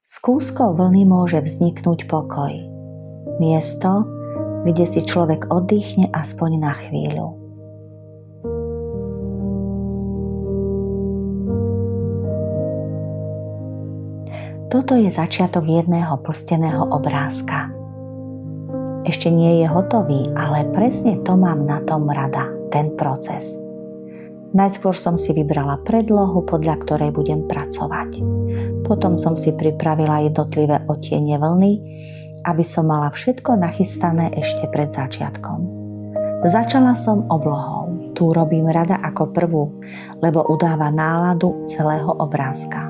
Z kúskov vlny môže vzniknúť pokoj. Miesto, kde si človek oddychne aspoň na chvíľu. Toto je začiatok jedného plsteného obrázka. Ešte nie je hotový, ale presne to mám na tom rada, ten proces. Najskôr som si vybrala predlohu, podľa ktorej budem pracovať. Potom som si pripravila jednotlivé odtiene vlny, aby som mala všetko nachystané ešte pred začiatkom. Začala som oblohou. Tu robím rada ako prvú, lebo udáva náladu celého obrázka.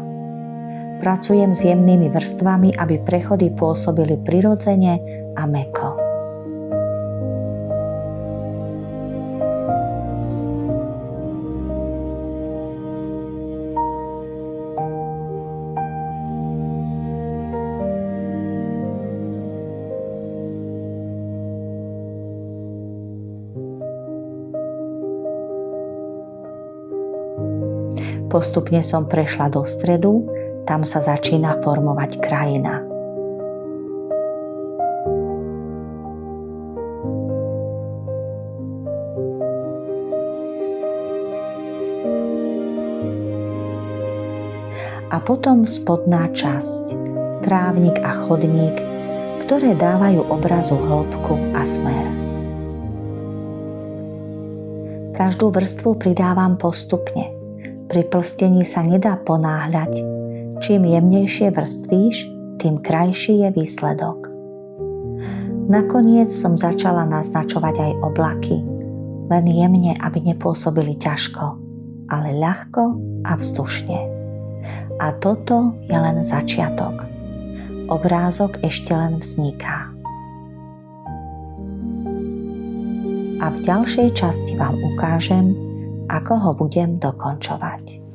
Pracujem s jemnými vrstvami, aby prechody pôsobili prirodzene a mäkko. Postupne som prešla do stredu, tam sa začína formovať krajina. A potom spodná časť, trávnik a chodník, ktoré dávajú obrazu hĺbku a smer. Každú vrstvu pridávam postupne. Pri plstení sa nedá ponáhľať. Čím jemnejšie vrstvíš, tým krajší je výsledok. Nakoniec som začala naznačovať aj oblaky, len jemne, aby nepôsobili ťažko, ale ľahko a vzdušne. A toto je len začiatok. Obrázok ešte len vzniká. A v ďalšej časti vám ukážem, ako ho budem dokončovať.